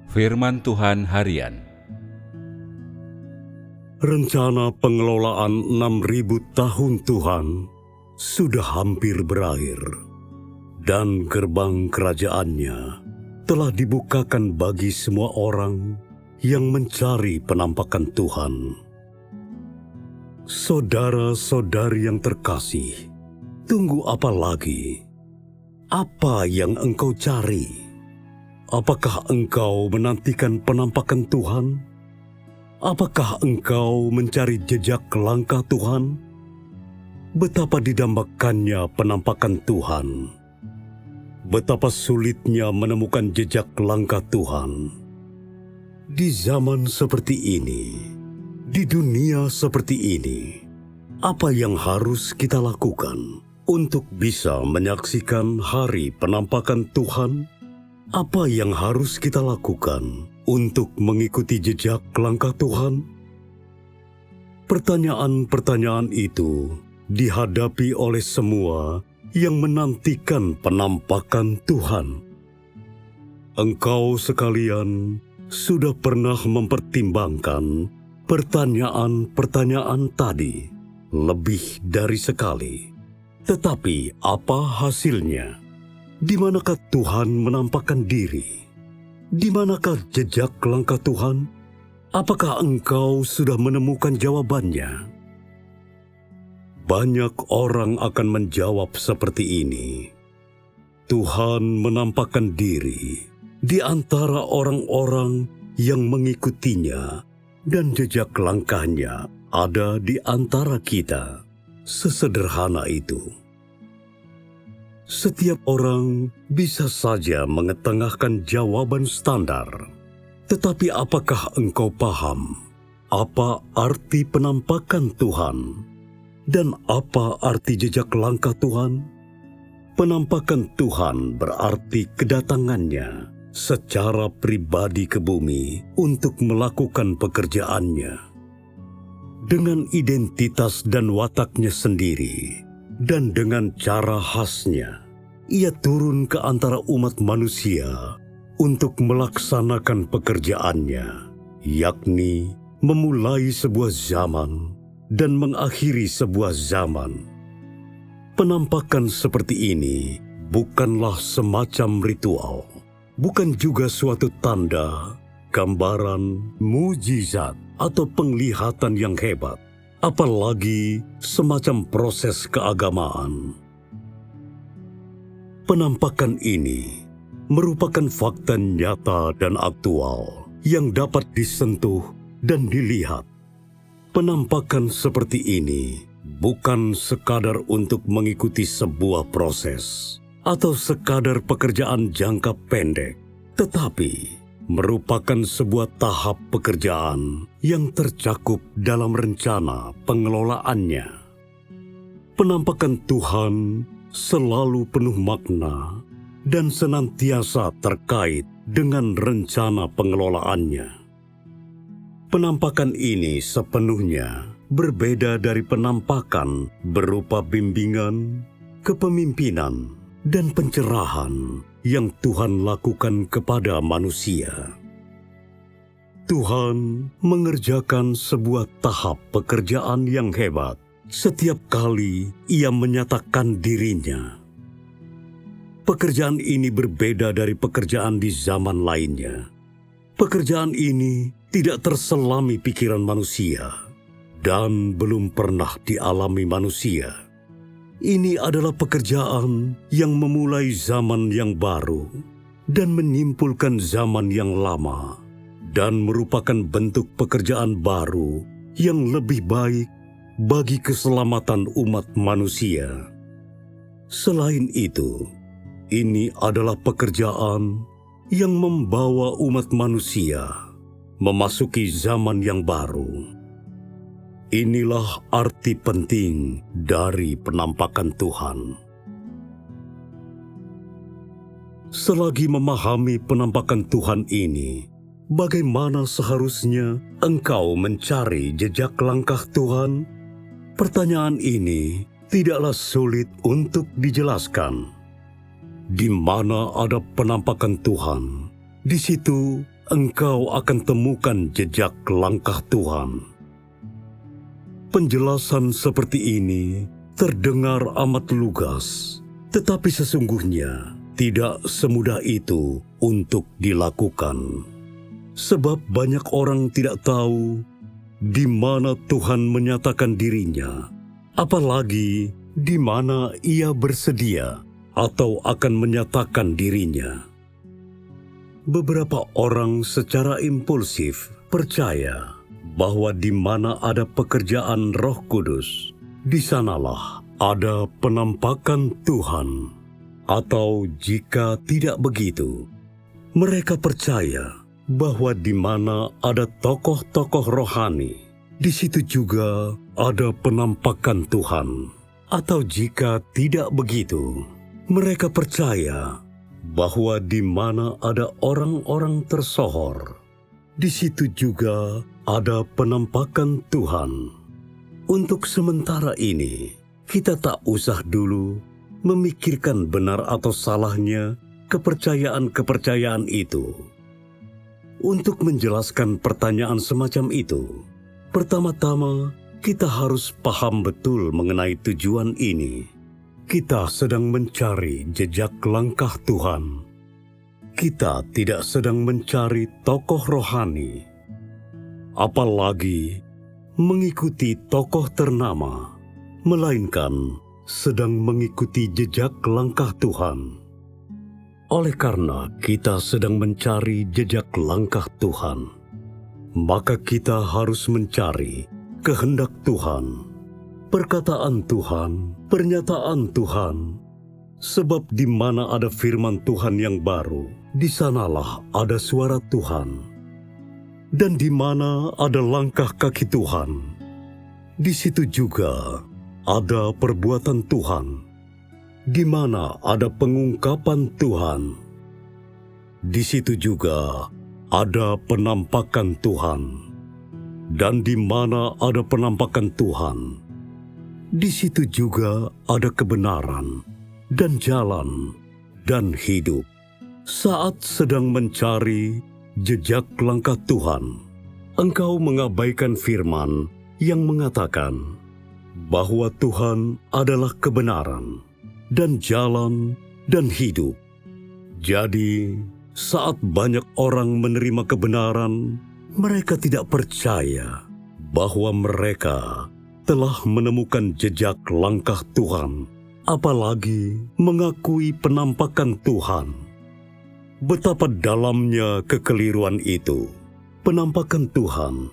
Firman Tuhan Harian. Rencana pengelolaan 6.000 tahun Tuhan sudah hampir berakhir, dan gerbang kerajaannya telah dibukakan bagi semua orang yang mencari penampakan Tuhan. Saudara-saudari yang terkasih, tunggu apa lagi? Apa yang engkau cari? Apakah engkau menantikan penampakan Tuhan? Apakah engkau mencari jejak langkah Tuhan? Betapa didambakannya penampakan Tuhan. Betapa sulitnya menemukan jejak langkah Tuhan. Di zaman seperti ini, di dunia seperti ini, apa yang harus kita lakukan untuk bisa menyaksikan hari penampakan Tuhan? Apa yang harus kita lakukan untuk mengikuti jejak langkah Tuhan? Pertanyaan-pertanyaan itu dihadapi oleh semua yang menantikan penampakan Tuhan. Engkau sekalian sudah pernah mempertimbangkan pertanyaan-pertanyaan tadi lebih dari sekali. Tetapi apa hasilnya? Di manakah Tuhan menampakkan diri? Di manakah jejak langkah Tuhan? Apakah engkau sudah menemukan jawabannya? Banyak orang akan menjawab seperti ini. Tuhan menampakkan diri di antara orang-orang yang mengikutinya, dan jejak langkahnya ada di antara kita. Sesederhana itu. Setiap orang bisa saja mengetengahkan jawaban standar. Tetapi apakah engkau paham apa arti penampakan Tuhan? Dan apa arti jejak langkah Tuhan? Penampakan Tuhan berarti kedatangannya secara pribadi ke bumi untuk melakukan pekerjaannya. Dengan identitas dan wataknya sendiri, dan dengan cara khasnya, ia turun ke antara umat manusia untuk melaksanakan pekerjaannya, yakni memulai sebuah zaman dan mengakhiri sebuah zaman. Penampakan seperti ini bukanlah semacam ritual, bukan juga suatu tanda, gambaran, mujizat, atau penglihatan yang hebat, apalagi semacam proses keagamaan. Penampakan ini merupakan fakta nyata dan aktual yang dapat disentuh dan dilihat. Penampakan seperti ini bukan sekadar untuk mengikuti sebuah proses atau sekadar pekerjaan jangka pendek, tetapi merupakan sebuah tahap pekerjaan yang tercakup dalam rencana pengelolaannya. Penampakan Tuhan selalu penuh makna dan senantiasa terkait dengan rencana pengelolaannya. Penampakan ini sepenuhnya berbeda dari penampakan berupa bimbingan, kepemimpinan, dan pencerahan yang Tuhan lakukan kepada manusia. Tuhan mengerjakan sebuah tahap pekerjaan yang hebat setiap kali Ia menyatakan dirinya. Pekerjaan ini berbeda dari pekerjaan di zaman lainnya. Pekerjaan ini tidak terselami pikiran manusia dan belum pernah dialami manusia. Ini adalah pekerjaan yang memulai zaman yang baru dan menyimpulkan zaman yang lama, dan merupakan bentuk pekerjaan baru yang lebih baik bagi keselamatan umat manusia. Selain itu, ini adalah pekerjaan yang membawa umat manusia memasuki zaman yang baru. Inilah arti penting dari penampakan Tuhan. Selagi memahami penampakan Tuhan ini, bagaimana seharusnya engkau mencari jejak langkah Tuhan? Pertanyaan ini tidaklah sulit untuk dijelaskan. Di mana ada penampakan Tuhan, di situ engkau akan temukan jejak langkah Tuhan. Penjelasan seperti ini terdengar amat lugas, tetapi sesungguhnya tidak semudah itu untuk dilakukan. Sebab banyak orang tidak tahu di mana Tuhan menyatakan dirinya, apalagi di mana Ia bersedia atau akan menyatakan dirinya. Beberapa orang secara impulsif percaya bahwa di mana ada pekerjaan Roh Kudus, di sanalah ada penampakan Tuhan. Atau jika tidak begitu, mereka percaya bahwa di mana ada tokoh-tokoh rohani, di situ juga ada penampakan Tuhan. Atau jika tidak begitu, mereka percaya bahwa di mana ada orang-orang tersohor, di situ juga ada penampakan Tuhan. Untuk sementara ini, kita tak usah dulu memikirkan benar atau salahnya kepercayaan-kepercayaan itu. Untuk menjelaskan pertanyaan semacam itu, pertama-tama kita harus paham betul mengenai tujuan ini. Kita sedang mencari jejak langkah Tuhan. Kita tidak sedang mencari tokoh rohani, apalagi mengikuti tokoh ternama, melainkan sedang mengikuti jejak langkah Tuhan. Oleh karena kita sedang mencari jejak langkah Tuhan, maka kita harus mencari kehendak Tuhan, perkataan Tuhan, pernyataan Tuhan. Sebab di mana ada firman Tuhan yang baru, di sanalah ada suara Tuhan. Dan di mana ada langkah kaki Tuhan, di situ juga ada perbuatan Tuhan. Di mana ada pengungkapan Tuhan, di situ juga ada penampakan Tuhan. Dan di mana ada penampakan Tuhan, di situ juga ada kebenaran dan jalan dan hidup. Saat sedang mencari jejak langkah Tuhan, engkau mengabaikan firman yang mengatakan bahwa Tuhan adalah kebenaran dan jalan dan hidup. Jadi, saat banyak orang menerima kebenaran, mereka tidak percaya bahwa mereka telah menemukan jejak langkah Tuhan, apalagi mengakui penampakan Tuhan. Betapa dalamnya kekeliruan itu. Penampakan Tuhan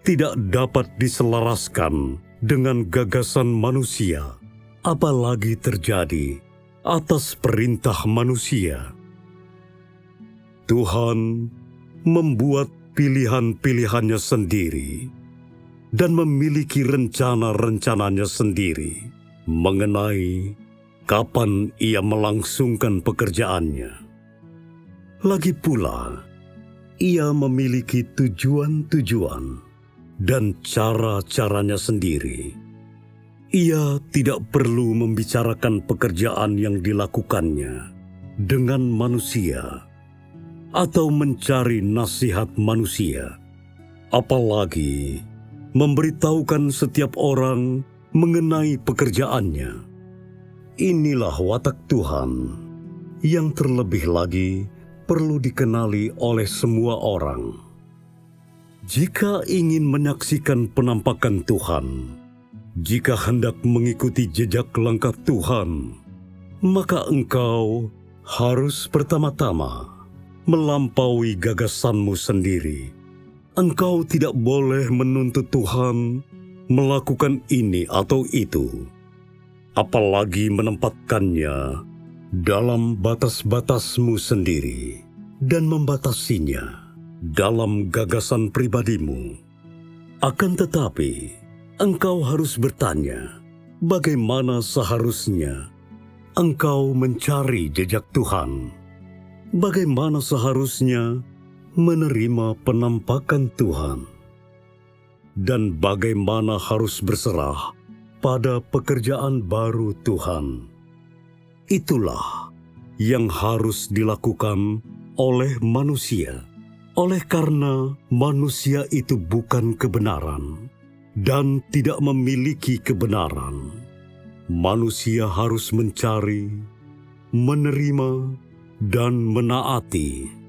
tidak dapat diselaraskan dengan gagasan manusia, apalagi terjadi atas perintah manusia. Tuhan membuat pilihan-pilihannya sendiri dan memiliki rencana-rencananya sendiri mengenai kapan Ia melangsungkan pekerjaannya. Lagi pula, Ia memiliki tujuan-tujuan dan cara-caranya sendiri. Ia tidak perlu membicarakan pekerjaan yang dilakukannya dengan manusia atau mencari nasihat manusia, apalagi memberitahukan setiap orang mengenai pekerjaannya. Inilah watak Tuhan yang terlebih lagi perlu dikenali oleh semua orang. Jika ingin menyaksikan penampakan Tuhan, jika hendak mengikuti jejak langkah Tuhan, maka engkau harus pertama-tama melampaui gagasanmu sendiri. Engkau tidak boleh menuntut Tuhan melakukan ini atau itu, apalagi menempatkannya dalam batas-batasmu sendiri dan membatasinya dalam gagasan pribadimu. Akan tetapi, engkau harus bertanya, bagaimana seharusnya engkau mencari jejak Tuhan? Bagaimana seharusnya menerima penampakan Tuhan? Dan bagaimana harus berserah pada pekerjaan baru Tuhan? Itulah yang harus dilakukan oleh manusia Oleh karena manusia itu bukan kebenaran dan tidak memiliki kebenaran, manusia harus mencari, menerima, dan menaati